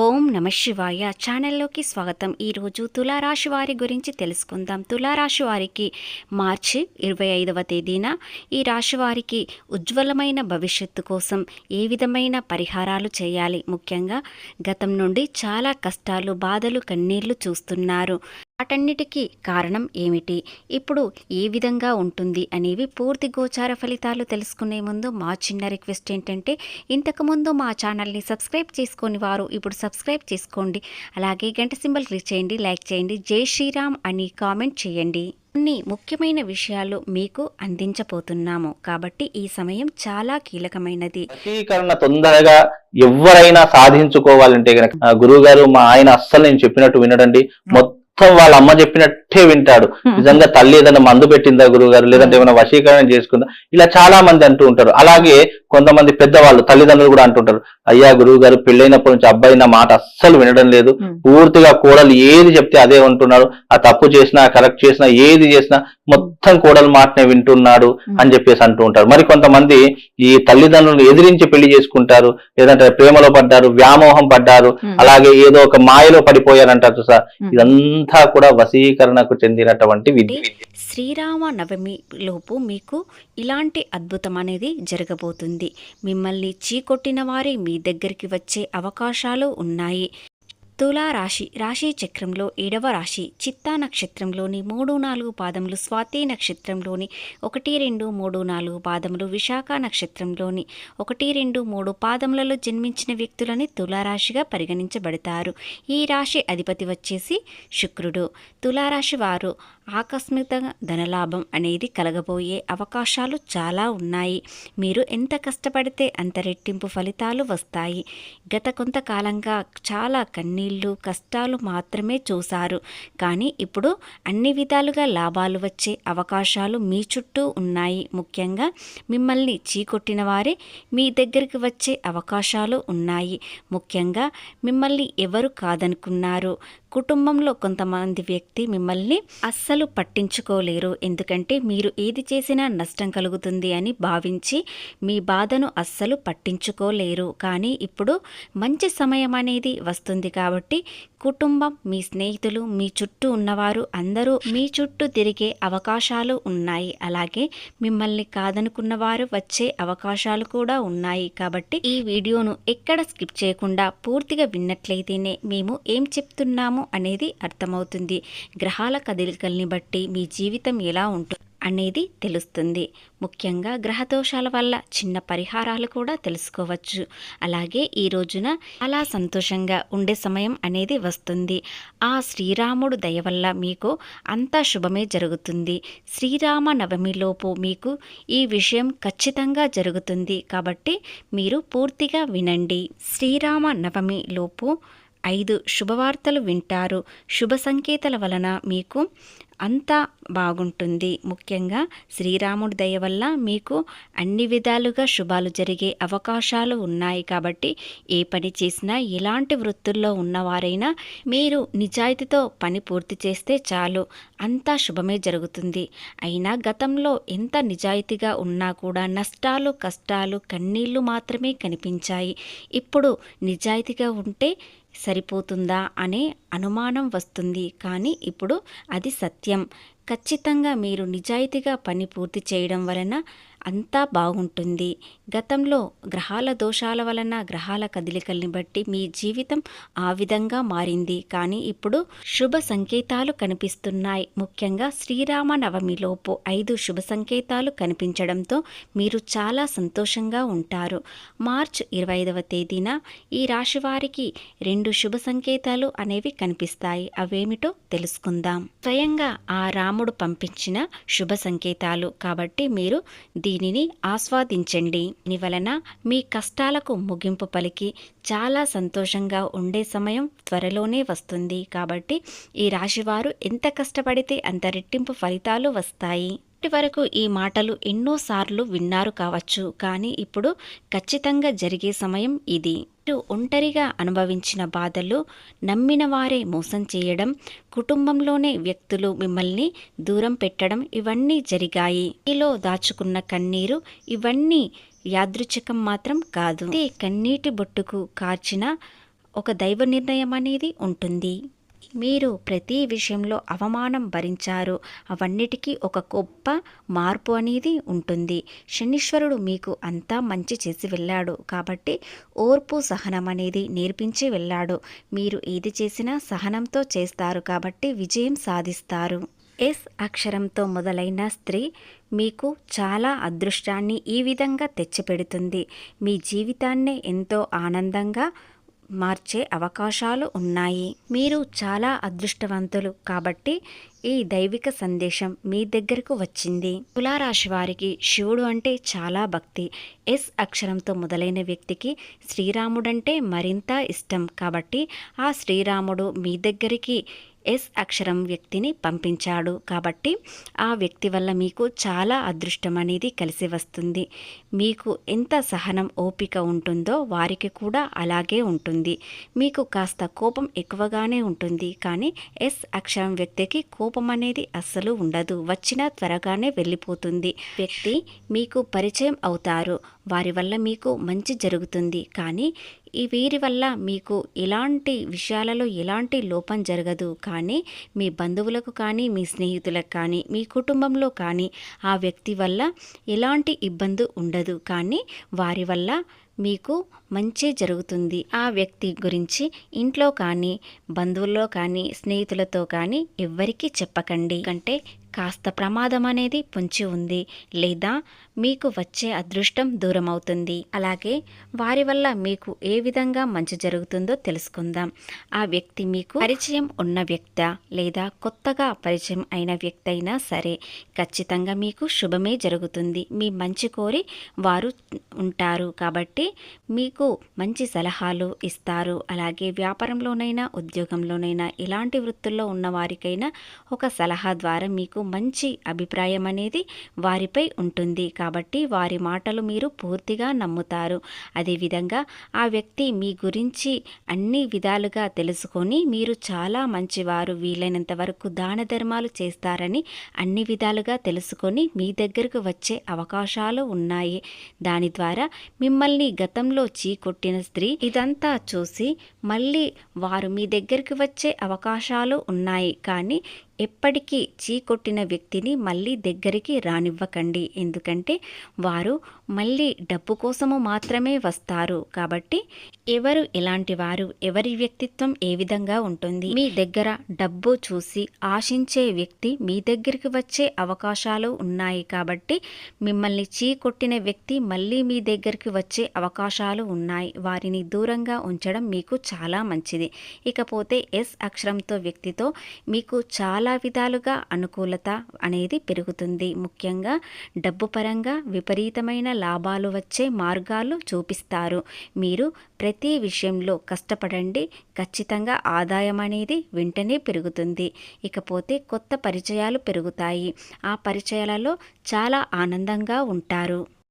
ఓం నమ శివాయ ఛానల్లోకి స్వాగతం. ఈరోజు తులారాశి వారి గురించి తెలుసుకుందాం. తులారాశి వారికి మార్చి 25వ తేదీన ఈ రాశి వారికి ఉజ్వలమైన భవిష్యత్తు కోసం ఏ విధమైన పరిహారాలు చేయాలి, ముఖ్యంగా గతం నుండి చాలా కష్టాలు, బాధలు, కన్నీళ్లు చూస్తున్నారు. వాటన్నిటికీ కారణం ఏమిటి, ఇప్పుడు ఏ విధంగా ఉంటుంది అనేవి పూర్తి గోచార ఫలితాలు తెలుసుకునే ముందు మా చిన్న రిక్వెస్ట్ ఏంటంటే, ఇంతకుముందు మా ఛానల్ని సబ్స్క్రైబ్ చేసుకొని వారు ఇప్పుడు సబ్స్క్రైబ్ చేసుకోండి. అలాగే గంట సింబల్ క్లిక్ చేయండి, లైక్ చేయండి, జై శ్రీరామ్ అని కామెంట్ చేయండి. కొన్ని ముఖ్యమైన విషయాలు మీకు అందించబోతున్నాము కాబట్టి ఈ సమయం చాలా కీలకమైనది. వశీకరణ తొందరగా ఎవరైనా సాధించుకోవాలంటే గనక గురువు గారు మా ఆయన అస్సలు నేను చెప్పినట్టు వినడండి, మొత్తం వాళ్ళ అమ్మ చెప్పినట్టే వింటాడు. నిజంగా తల్లి ఏదైనా మందు పెట్టిందా గురువు గారు, లేదంటే ఏమైనా వశీకరణ చేసుకుందా, ఇలా చాలా మంది అంటూ ఉంటారు. అలాగే కొంతమంది పెద్దవాళ్ళు తల్లిదండ్రులు కూడా అంటుంటారు, అయ్యా గురువు గారు పెళ్ళైనప్పటి నుంచి అబ్బాయి నా మాట అస్సలు వినడం లేదు, పూర్తిగా కోడలు ఏది చెప్తే అదే ఉంటున్నాడు, ఆ తప్పు చేసినా కరెక్ట్ చేసినా ఏది చేసినా మొత్తం కోడలు మాటనే వింటున్నాడు అని చెప్పేసి అంటూ ఉంటారు. మరి కొంతమంది ఈ తల్లిదండ్రులను ఎదిరించి పెళ్లి చేసుకుంటారు, లేదంటే ప్రేమలో పడ్డారు, వ్యామోహం పడ్డారు, అలాగే ఏదో ఒక మాయలో పడిపోయారంటారు సార్. ఇదంతా కూడా వశీకరణకు చెందినటువంటి విద్య. శ్రీరామ నవమి లోపు మీకు ఇలాంటి అద్భుతం అనేది జరగబోతుంది. మిమ్మల్ని చీకొట్టిన వారే మీ దగ్గరికి వచ్చే అవకాశాలు ఉన్నాయి. తులా రాశి, రాశి చక్రంలో 7వ రాశి, చిత్తా నక్షత్రంలోని 3-4 పాదములు, స్వాతి నక్షత్రంలోని 1-2-3-4 పాదములు, విశాఖ నక్షత్రంలోని 1-2-3 పాదములలో జన్మించిన వ్యక్తులని తులారాశిగా పరిగణించబడతారు. ఈ రాశి అధిపతి వచ్చేసి శుక్రుడు. తులారాశి వారు ఆకస్మిక ధనలాభం అనేది కలగబోయే అవకాశాలు చాలా ఉన్నాయి. మీరు ఎంత కష్టపడితే అంత రెట్టింపు ఫలితాలు వస్తాయి. గత కొంతకాలంగా చాలా కన్నీళ్లు, కష్టాలు మాత్రమే చూశారు, కానీ ఇప్పుడు అన్ని విధాలుగా లాభాలు వచ్చే అవకాశాలు మీ చుట్టూ ఉన్నాయి. ముఖ్యంగా మిమ్మల్ని చీకొట్టిన వారే మీ దగ్గరికి వచ్చే అవకాశాలు ఉన్నాయి. ముఖ్యంగా మిమ్మల్ని ఎవరు కాదనుకున్నారు, కుటుంబంలో కొంతమంది వ్యక్తి మిమ్మల్ని అస్సలు పట్టించుకోలేరు, ఎందుకంటే మీరు ఏది చేసినా నష్టం కలుగుతుంది అని భావించి మీ బాధను అస్సలు పట్టించుకోలేరు. కానీ ఇప్పుడు మంచి సమయం అనేది వస్తుంది కాబట్టి కుటుంబం, మీ స్నేహితులు, మీ చుట్టూ ఉన్నవారు అందరూ మీ చుట్టూ తిరిగే అవకాశాలు ఉన్నాయి. అలాగే మిమ్మల్ని కాదనుకున్న వారు వచ్చే అవకాశాలు కూడా ఉన్నాయి. కాబట్టి ఈ వీడియోను ఎక్కడ స్కిప్ చేయకుండా పూర్తిగా విన్నట్లయితేనే మేము ఏం చెప్తున్నాము అనేది అర్థమవుతుంది. గ్రహాల కదలికల్ని బట్టి మీ జీవితం ఎలా ఉంటుంది అనేది తెలుస్తుంది. ముఖ్యంగా గ్రహదోషాల వల్ల చిన్న పరిహారాలు కూడా తెలుసుకోవచ్చు. అలాగే ఈ రోజున అలా సంతోషంగా ఉండే సమయం అనేది వస్తుంది. ఆ శ్రీరాముడు దయ వల్ల మీకు అంతా శుభమే జరుగుతుంది. శ్రీరామ నవమిలోపు మీకు ఈ విషయం ఖచ్చితంగా జరుగుతుంది కాబట్టి మీరు పూర్తిగా వినండి. శ్రీరామ నవమి లోపు 5 శుభవార్తలు వింటారు. శుభ సంకేతాల వలన మీకు అంతా బాగుంటుంది. ముఖ్యంగా శ్రీరాముడి దయ వల్ల మీకు అన్ని విధాలుగా శుభాలు జరిగే అవకాశాలు ఉన్నాయి. కాబట్టి ఏ పని చేసినా, ఎలాంటి వృత్తుల్లో ఉన్నవారైనా మీరు నిజాయితీతో పని పూర్తి చేస్తే చాలు, అంతా శుభమే జరుగుతుంది. అయినా గతంలో ఎంత నిజాయితీగా ఉన్నా కూడా నష్టాలు, కష్టాలు, కన్నీళ్లు మాత్రమే కనిపించాయి. ఇప్పుడు నిజాయితీగా ఉంటే సరిపోతుందా అనే అనుమానం వస్తుంది, కానీ ఇప్పుడు అది సత్యం. ఖచ్చితంగా మీరు నిజాయితీగా పని పూర్తి చేయడం వలన అంతా బాగుంటుంది. గతంలో గ్రహాల దోషాల వలన, గ్రహాల కదలికల్ని బట్టి మీ జీవితం ఆ విధంగా మారింది, కానీ ఇప్పుడు శుభ సంకేతాలు కనిపిస్తున్నాయి. ముఖ్యంగా శ్రీరామ నవమిలోపు 5 శుభ సంకేతాలు కనిపించడంతో మీరు చాలా సంతోషంగా ఉంటారు. మార్చి 25వ తేదీన ఈ రాశి వారికి 2 శుభ సంకేతాలు అనేవి కనిపిస్తాయి. అవేమిటో తెలుసుకుందాం. స్వయంగా ఆ రాముడు పంపించిన శుభ సంకేతాలు కాబట్టి మీరు దీనిని ఆస్వాదించండి. దీని వలన మీ కష్టాలకు ముగింపు పలికి చాలా సంతోషంగా ఉండే సమయం త్వరలోనే వస్తుంది. కాబట్టి ఈ రాశివారు ఎంత కష్టపడితే అంత రెట్టింపు ఫలితాలు వస్తాయి. ఇప్పటి వరకు ఈ మాటలు ఎన్నోసార్లు విన్నారు కావచ్చు, కానీ ఇప్పుడు ఖచ్చితంగా జరిగే సమయం ఇది. ఒంటరిగా అనుభవించిన బాధలు, నమ్మిన వారే మోసం చేయడం, కుటుంబంలోనే వ్యక్తులు మిమ్మల్ని దూరం పెట్టడం, ఇవన్నీ జరిగాయి. మీలో దాచుకున్న కన్నీరు, ఇవన్నీ యాదృచ్ఛికం మాత్రం కాదు. కన్నీటి బొట్టుకు కార్చిన ఒక దైవ నిర్ణయం అనేది ఉంటుంది. మీరు ప్రతి విషయంలో అవమానం భరించారు, అవన్నిటికీ ఒక గొప్ప మార్పు అనేది ఉంటుంది. శనీశ్వరుడు మీకు అంతా మంచి చేసి వెళ్ళాడు కాబట్టి ఓర్పు సహనం అనేది నేర్పించి వెళ్ళాడు. మీరు ఏది చేసినా సహనంతో చేస్తారు కాబట్టి విజయం సాధిస్తారు. ఎస్ అక్షరంతో మొదలైన స్త్రీ మీకు చాలా అదృష్టాన్ని ఈ విధంగా తెచ్చిపెడుతుంది. మీ జీవితాన్నే ఎంతో ఆనందంగా మార్చే అవకాశాలు ఉన్నాయి. మీరు చాలా అదృష్టవంతులు కాబట్టి ఈ దైవిక సందేశం మీ దగ్గరకు వచ్చింది. తులారాశి వారికి శివుడు అంటే చాలా భక్తి. ఎస్ అక్షరంతో మొదలైన వ్యక్తికి శ్రీరాముడంటే మరింత ఇష్టం కాబట్టి ఆ శ్రీరాముడు మీ దగ్గరికి ఎస్ అక్షరం వ్యక్తిని పంపించాడు కాబట్టి ఆ వ్యక్తి వల్ల మీకు చాలా అదృష్టం అనేది కలిసి వస్తుంది. మీకు ఎంత సహనం ఓపిక ఉంటుందో వారికి కూడా అలాగే ఉంటుంది. మీకు కాస్త కోపం ఎక్కువగానే ఉంటుంది కానీ ఎస్ అక్షరం వ్యక్తికి కోపం అనేది అస్సలు ఉండదు. వచ్చినా త్వరగానే వెళ్ళిపోతుంది. వ్యక్తి మీకు పరిచయం అవుతారు, వారి వల్ల మీకు మంచి జరుగుతుంది. కానీ వీరి వల్ల మీకు ఎలాంటి విషయాలలో ఎలాంటి లోపం జరగదు. కానీ మీ బంధువులకు కానీ మీ స్నేహితులకు కానీ మీ కుటుంబంలో కానీ ఆ వ్యక్తి వల్ల ఎలాంటి ఇబ్బంది ఉండదు. కానీ వారి వల్ల మీకు మంచి జరుగుతుంది. ఆ వ్యక్తి గురించి ఇంట్లో కానీ బంధువుల్లో కానీ స్నేహితులతో కానీ ఎవ్వరికీ చెప్పకండి. అంటే కాస్త ప్రమాదం అనేది పొంచి ఉంది లేదా మీకు వచ్చే అదృష్టం దూరం అవుతుంది. అలాగే వారి వల్ల మీకు ఏ విధంగా మంచి జరుగుతుందో తెలుసుకుందాం. ఆ వ్యక్తి మీకు పరిచయం ఉన్న వ్యక్తి లేదా కొత్తగా పరిచయం అయిన వ్యక్తి అయినా సరే ఖచ్చితంగా మీకు శుభమే జరుగుతుంది. మీ మంచి కోరి వారు ఉంటారు కాబట్టి మీకు మంచి సలహాలు ఇస్తారు. అలాగే వ్యాపారంలోనైనా ఉద్యోగంలోనైనా ఎలాంటి వృత్తుల్లో ఉన్న వారికైనా ఒక సలహా ద్వారా మీకు మంచి అభిప్రాయం అనేది వారిపై ఉంటుంది కాబట్టి వారి మాటలు మీరు పూర్తిగా నమ్ముతారు. అదేవిధంగా ఆ వ్యక్తి మీ గురించి అన్ని విధాలుగా తెలుసుకొని మీరు చాలా మంచివారు, వీలైనంత వరకు దాన ధర్మాలు చేస్తారని అన్ని విధాలుగా తెలుసుకొని మీ దగ్గరకు వచ్చే అవకాశాలు ఉన్నాయి. దాని ద్వారా మిమ్మల్ని గతంలో చీకొట్టిన స్త్రీ ఇదంతా చూసి మళ్ళీ వారు మీ దగ్గరికి వచ్చే అవకాశాలు ఉన్నాయి. కానీ ఎప్పటికీ చీకొట్టిన వ్యక్తిని మళ్ళీ దగ్గరికి రానివ్వకండి. ఎందుకంటే వారు మళ్ళీ డబ్బు కోసము మాత్రమే వస్తారు. కాబట్టి ఎవరు ఎలాంటి వారు, ఎవరి వ్యక్తిత్వం ఏ విధంగా ఉంటుంది, మీ దగ్గర డబ్బు చూసి ఆశించే వ్యక్తి మీ దగ్గరికి వచ్చే అవకాశాలు ఉన్నాయి. కాబట్టి మిమ్మల్ని చీకొట్టిన వ్యక్తి మళ్ళీ మీ దగ్గరికి వచ్చే అవకాశాలు ఉన్నాయి. వారిని దూరంగా ఉంచడం మీకు చాలా మంచిది. ఇకపోతే ఎస్ అక్షరంతో వ్యక్తితో మీకు చాలా విధాలుగా అనుకూలత అనేది పెరుగుతుంది. ముఖ్యంగా డబ్బు పరంగా విపరీతమైన లాభాలు వచ్చే మార్గాలు చూపిస్తారు. మీరు ప్రతి విషయంలో కష్టపడండి, ఖచ్చితంగా ఆదాయం అనేది వెంటనే పెరుగుతుంది. ఇకపోతే కొత్త పరిచయాలు పెరుగుతాయి. ఆ పరిచయాలలో చాలా ఆనందంగా ఉంటారు.